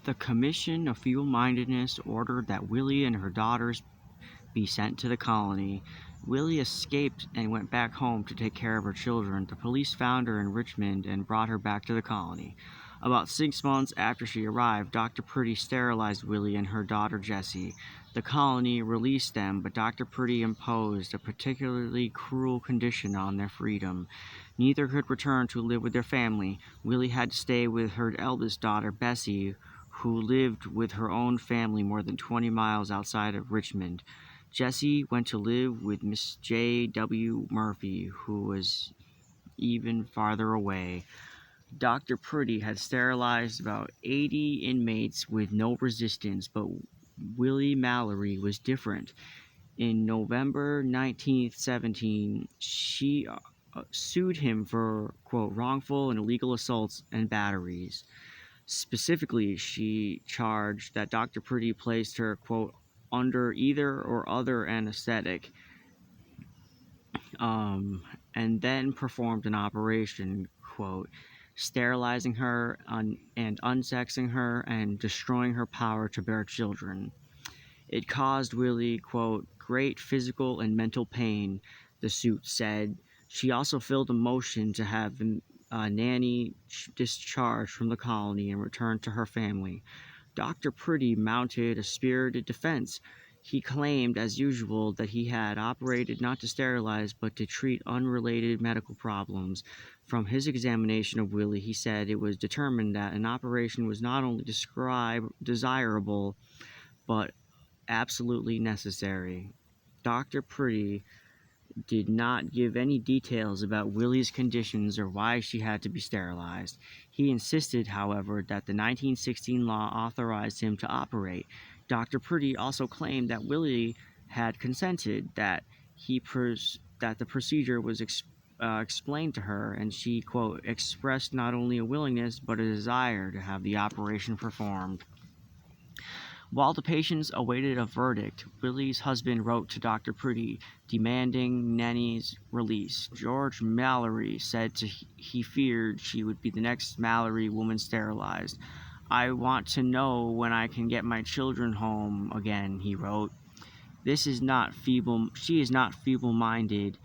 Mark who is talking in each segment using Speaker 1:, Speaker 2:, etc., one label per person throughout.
Speaker 1: The Commission of Feeble-Mindedness ordered that Willie and her daughters be sent to the colony. Willie escaped and went back home to take care of her children. The police found her in Richmond and brought her back to the colony. About 6 months after she arrived, Dr. Pretty sterilized Willie and her daughter Jessie. The colony released them, but Dr. Pretty imposed a particularly cruel condition on their freedom. Neither could return to live with their family. Willie had to stay with her eldest daughter, Bessie, who lived with her own family more than 20 miles outside of Richmond. Jessie went to live with Miss J. W. Murphy, who was even farther away. Dr. Pretty had sterilized about 80 inmates with no resistance, but Willie Mallory was different. In November 1917, she sued him for, quote, wrongful and illegal assaults and batteries. Specifically, she charged that Dr. Pretty placed her, quote, under either or other anesthetic, and then performed an operation, quote, sterilizing her and unsexing her and destroying her power to bear children. It caused Willie, quote, great physical and mental pain, the suit said. She also filed a motion to have the nanny discharged from the colony and returned to her family. Dr. Pretty mounted a spirited defense. He claimed, as usual, that he had operated not to sterilize but to treat unrelated medical problems. From his examination of Willie, he said it was determined that an operation was not only desirable but absolutely necessary. Dr. Pretty did not give any details about Willie's conditions or why she had to be sterilized. He insisted, however, that the 1916 law authorized him to operate. Dr. Pretty also claimed that Willie had consented, that the procedure was explained to her, and she, quote, expressed not only a willingness but a desire to have the operation performed. While the patients awaited a verdict, Willie's husband wrote to Dr. Pretty demanding Nanny's release. George Mallory said he feared she would be the next Mallory woman sterilized. I want to know when I can get my children home again, he wrote. She is not feeble-minded,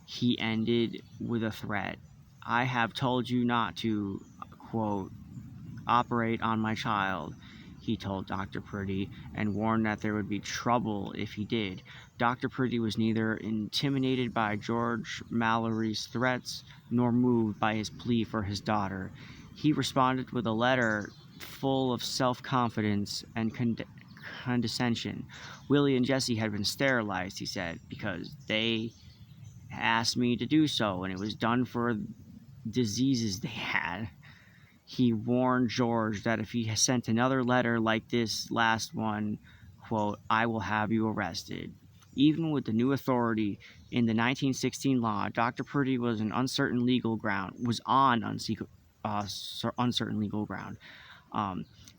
Speaker 1: he ended with a threat. I have told you not to, quote, operate on my child, he told Dr. Pretty, and warned that there would be trouble if he did. Dr. Pretty was neither intimidated by George Mallory's threats nor moved by his plea for his daughter. He responded with a letter full of self-confidence and condescension. Willie and Jessie had been sterilized, he said, because they asked me to do so, and it was done for diseases they had. He warned George that if he sent another letter like this last one, quote, I will have you arrested. Even with the new authority in the 1916 law, Dr. Pretty was on uncertain legal ground.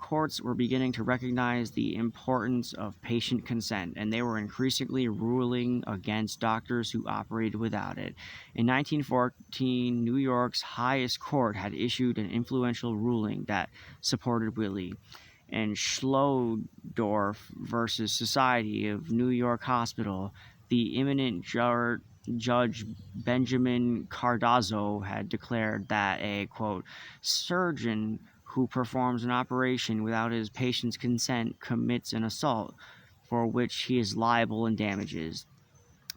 Speaker 1: Courts were beginning to recognize the importance of patient consent, and they were increasingly ruling against doctors who operated without it. In 1914, New York's highest court had issued an influential ruling that supported Willie. In Schlodorf versus Society of New York Hospital, the eminent Judge Benjamin Cardozo had declared that a, quote, surgeon who performs an operation without his patient's consent commits an assault for which he is liable in damages.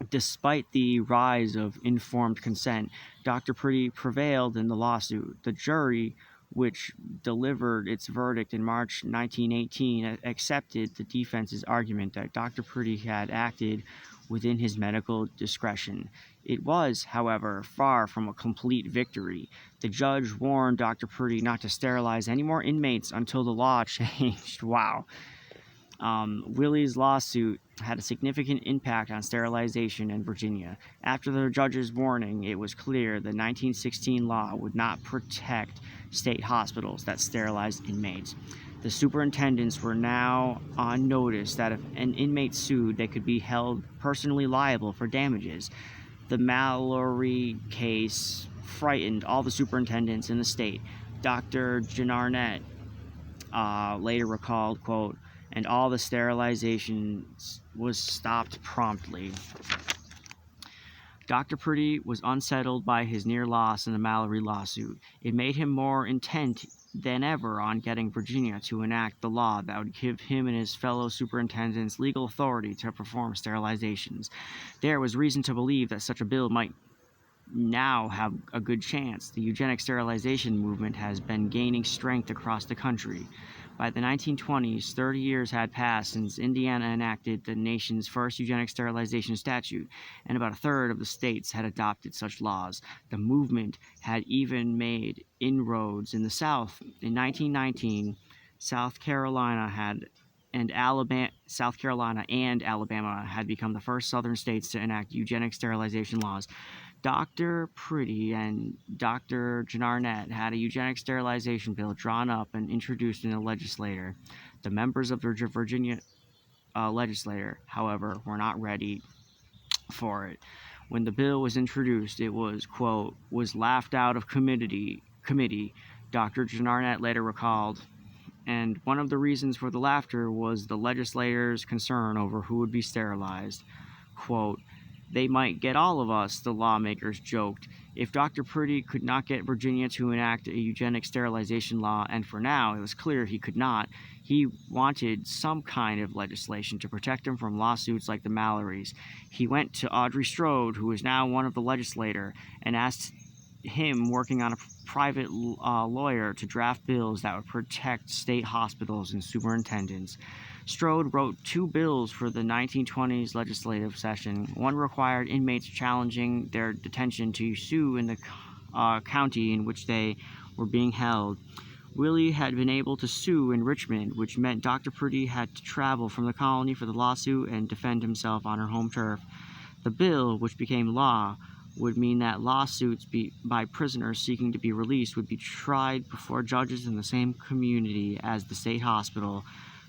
Speaker 1: Despite the rise of informed consent, Dr. Pretty prevailed in the lawsuit. The jury, which delivered its verdict in March 1918, accepted the defense's argument that Dr. Pretty had acted within his medical discretion. It was, however, far from a complete victory. The judge warned Dr. Pretty not to sterilize any more inmates until the law changed. Wow. Willie's lawsuit had a significant impact on sterilization in Virginia. After the judge's warning, it was clear the 1916 law would not protect state hospitals that sterilized inmates. The superintendents were now on notice that if an inmate sued, they could be held personally liable for damages. The Mallory case frightened all the superintendents in the state. Dr. Jarnett later recalled, quote, and all the sterilization was stopped promptly. Dr. Priddy was unsettled by his near loss in the Mallory lawsuit. It made him more intent than ever on getting Virginia to enact the law that would give him and his fellow superintendents legal authority to perform sterilizations. There was reason to believe that such a bill might now have a good chance. The eugenic sterilization movement has been gaining strength across the country. By the 1920s, 30 years had passed since Indiana enacted the nation's first eugenic sterilization statute, and about a third of the states had adopted such laws. The movement had even made inroads in the South. In 1919, South Carolina and Alabama had become the first southern states to enact eugenic sterilization laws. Dr. Priddy and Dr. Arnett had a eugenic sterilization bill drawn up and introduced in the legislature. The members of the Virginia legislature, however, were not ready for it. When the bill was introduced, it was, quote, was laughed out of committee, Dr. Arnett later recalled. And one of the reasons for the laughter was the legislators' concern over who would be sterilized. Quote, they might get all of us, the lawmakers joked. If Dr. Priddy could not get Virginia to enact a eugenic sterilization law, and for now it was clear he could not, he wanted some kind of legislation to protect him from lawsuits like the Mallorys. He went to Audrey Strode, who is now one of the legislator, and asked him, working on a private lawyer, to draft bills that would protect state hospitals and superintendents. Strode wrote two bills for the 1920s legislative session. One required inmates challenging their detention to sue in the county in which they were being held. Willie had been able to sue in Richmond, which meant Dr. Priddy had to travel from the colony for the lawsuit and defend himself on her home turf. The bill, which became law, would mean that lawsuits by prisoners seeking to be released would be tried before judges in the same community as the state hospital,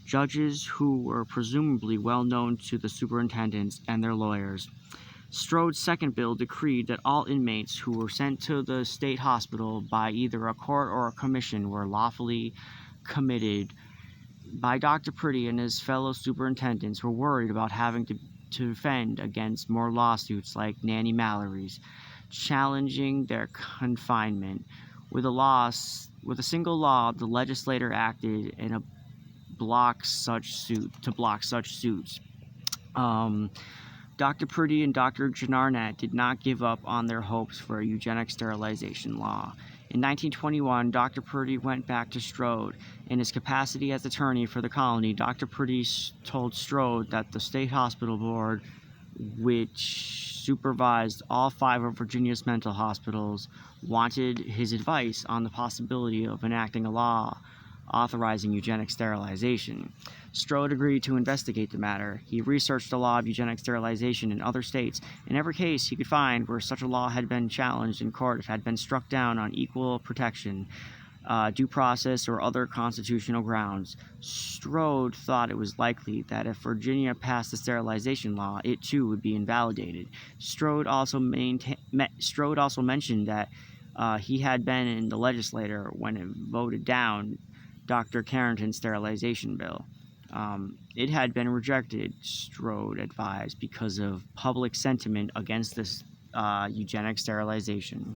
Speaker 1: judges who were presumably well known to the superintendents and their lawyers. Strode's second bill decreed that all inmates who were sent to the state hospital by either a court or a commission were lawfully committed. By Dr. Priddy and his fellow superintendents were worried about having to defend against more lawsuits like Nanny Mallory's, challenging their confinement. With a single law, the legislature acted in a block such suits. Dr. Priddy and Dr. Arnett did not give up on their hopes for a eugenic sterilization law. In 1921, Dr. Priddy went back to Strode. In his capacity as attorney for the colony, Dr. Priddy told Strode that the State Hospital Board, which supervised all 5 of Virginia's mental hospitals, wanted his advice on the possibility of enacting a law authorizing eugenic sterilization. Strode agreed to investigate the matter. He researched the law of eugenic sterilization in other states. In every case he could find where such a law had been challenged in court, it had been struck down on equal protection, due process, or other constitutional grounds. Strode thought it was likely that if Virginia passed the sterilization law, it too would be invalidated. Strode also mentioned that he had been in the legislature when it voted down Dr. Carrington's sterilization bill. It had been rejected, Strode advised, because of public sentiment against this eugenic sterilization.